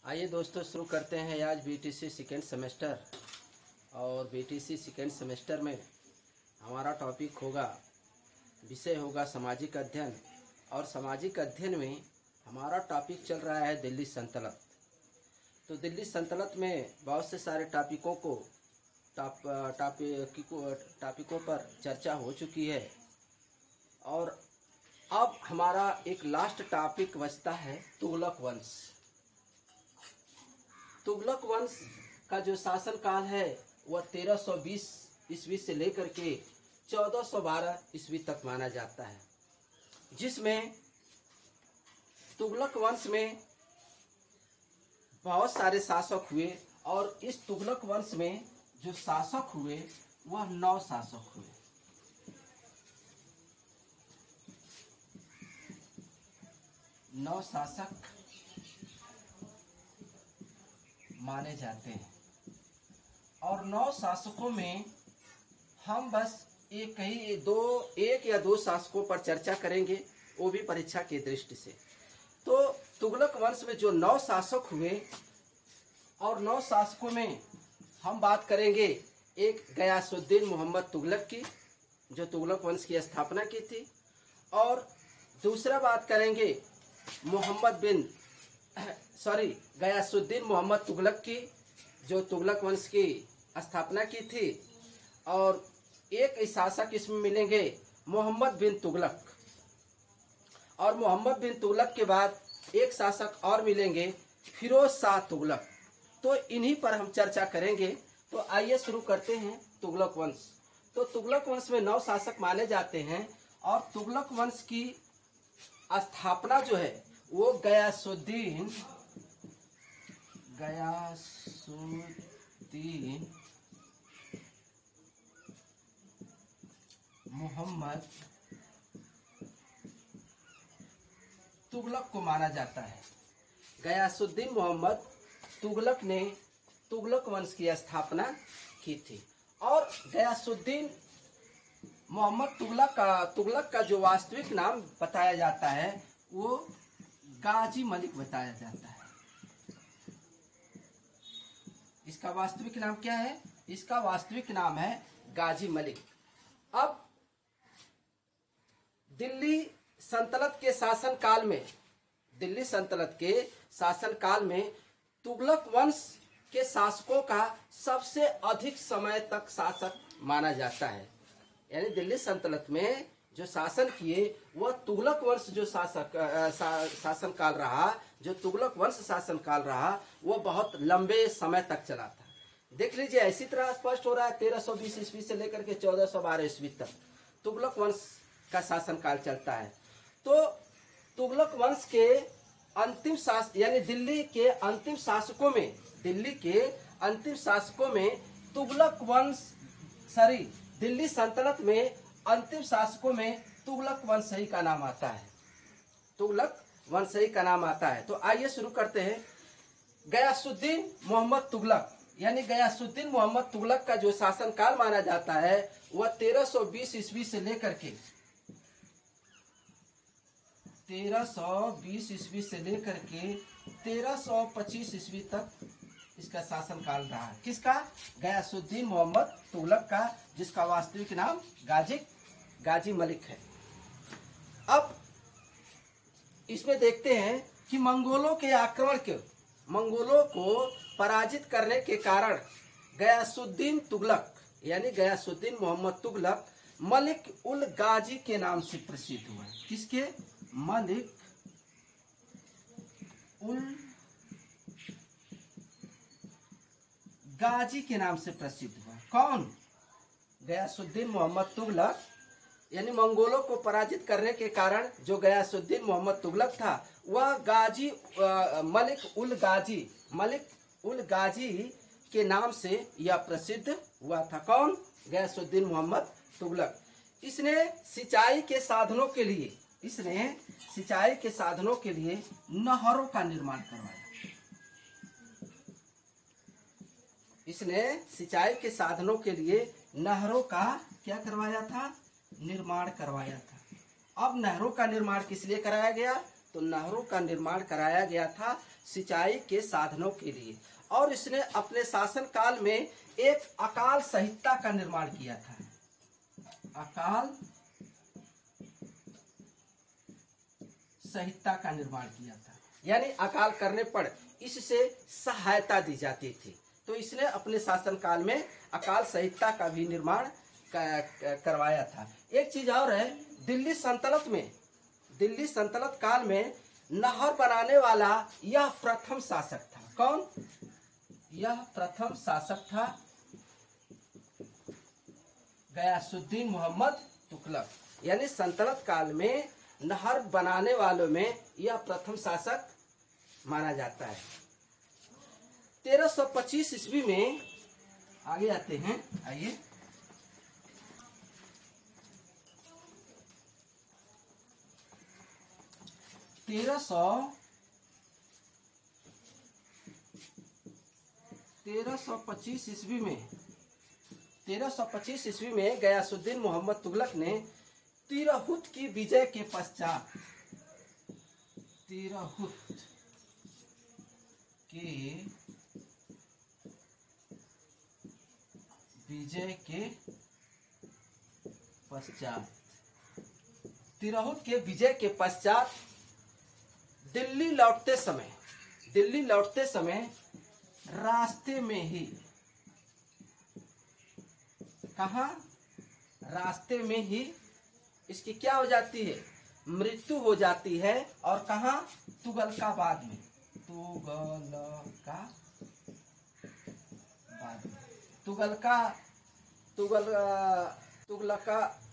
आइए दोस्तों शुरू करते हैं आज बीटीसी सेकेंड सेमेस्टर। और बीटीसी सेकेंड सेमेस्टर में हमारा टॉपिक होगा, विषय होगा सामाजिक अध्ययन। और सामाजिक अध्ययन में हमारा टॉपिक चल रहा है दिल्ली सल्तनत। तो दिल्ली सल्तनत में बहुत से सारे टॉपिकों पर चर्चा हो चुकी है। और अब हमारा एक लास्ट टॉपिक बचता है तुगलक वंश। तुगलक वंश का जो शासन काल है वह 1320 ईस्वी से लेकर के 1412 ईस्वी तक माना जाता है, जिसमें तुगलक वंश में बहुत सारे शासक हुए। और इस तुगलक वंश में जो शासक हुए वह 9 शासक हुए। 9 शासक माने जाते हैं। और 9 शासकों में हम बस एक या दो शासकों पर चर्चा करेंगे, वो भी परीक्षा की दृष्टि से। तो तुगलक वंश में जो 9 शासक हुए, और 9 शासकों में हम बात करेंगे एक गयासुद्दीन मोहम्मद तुगलक की, जो तुगलक वंश की स्थापना की थी। और दूसरा बात करेंगे गयासुद्दीन मोहम्मद तुगलक की, जो तुगलक वंश की स्थापना की थी। और एक शासक इसमें मिलेंगे मोहम्मद बिन तुगलक। और मोहम्मद बिन तुगलक के बाद एक शासक और मिलेंगे फिरोज शाह तुगलक। तो इन्हीं पर हम चर्चा करेंगे। तो आइए शुरू करते हैं तुगलक वंश। तो तुगलक वंश में 9 शासक माने जाते हैं। और तुगलक वंश की स्थापना जो है वो गयासुद्दीन मोहम्मद तुगलक को माना जाता है। गयासुद्दीन मोहम्मद तुगलक ने तुगलक वंश की स्थापना की थी। और गयासुद्दीन मोहम्मद तुगलक का जो वास्तविक नाम बताया जाता है वो गाजी मलिक बताया जाता है। इसका वास्तविक नाम क्या है? इसका वास्तविक नाम है गाजी मलिक। अब दिल्ली सल्तनत के शासन काल में तुगलक वंश के शासकों का सबसे अधिक समय तक शासक माना जाता है। यानी दिल्ली सल्तनत में जो शासन किए वह तुगलक वंश जो शासन काल रहा, जो तुगलक वंश शासन काल रहा, वह बहुत लंबे समय तक चला था। देख लीजिए, इसी तरह स्पष्ट हो रहा है 1320 ईस्वी से लेकर के 1412 ईस्वी तक तुगलक वंश का शासन काल चलता है। तो तुगलक वंश के अंतिम यानी दिल्ली के अंतिम शासकों में दिल्ली सल्तनत में अंतिम शासकों में तुगलक वंशई का नाम आता है। तुगलक वंशई का नाम आता है। तो आइए शुरू करते हैं। गयासुद्दीन मोहम्मद तुगलक, यानी गयासुद्दीन मोहम्मद तुगलक का जो शासन काल माना जाता है वह 1320 ईस्वी से लेकर के 1325 ईस्वी तक इसका शासन काल रहा है। किसका? गयासुद्दीन मोहम्मद तुगलक का, जिसका वास्तविक नाम गाजी मलिक है। अब इसमें देखते हैं कि मंगोलों को पराजित करने के कारण गयासुद्दीन तुगलक, यानी गयासुद्दीन मोहम्मद तुगलक मलिक उल गाजी के नाम से प्रसिद्ध हुआ। किसके? मलिक उल गाजी के नाम से प्रसिद्ध हुआ। कौन? गयासुद्दीन मोहम्मद तुगलक। यानी मंगोलों को पराजित करने के कारण जो गयासुद्दीन मोहम्मद तुगलक था वह मलिक उल गाजी के नाम से यह प्रसिद्ध हुआ था। कौन? गयासुद्दीन मोहम्मद तुगलक। इसने सिंचाई के साधनों के लिए नहरों का निर्माण करवाया। इसने सिंचाई के साधनों के लिए नहरों का क्या करवाया था? निर्माण करवाया था। अब नहरों का निर्माण किस लिए कराया गया? तो नहरों का निर्माण कराया गया था सिंचाई के साधनों के लिए। और इसने अपने शासन काल में एक अकाल संहिता का निर्माण किया था। अकाल संहिता का निर्माण किया था, यानी अकाल करने पर इससे सहायता दी जाती थी। तो इसने अपने शासन काल में अकाल संहिता का भी निर्माण करवाया था। एक चीज और है, दिल्ली सल्तनत काल में नहर बनाने वाला यह प्रथम शासक था। कौन? यह प्रथम शासक था गयासुद्दीन मोहम्मद तुगलक। यानी सल्तनत काल में नहर बनाने वालों में यह प्रथम शासक माना जाता है। 1325 ईस्वी में आगे आते हैं, आइए। 1325 ईस्वी में गयासुद्दीन मोहम्मद तुगलक ने तिरहुत की विजय के पश्चात तिरहुत के विजय के पश्चात दिल्ली लौटते समय रास्ते में ही, रास्ते में ही इसकी क्या हो जाती है? मृत्यु हो जाती है। और कहाँ? तुगलकाबाद में। तुगलकाबाद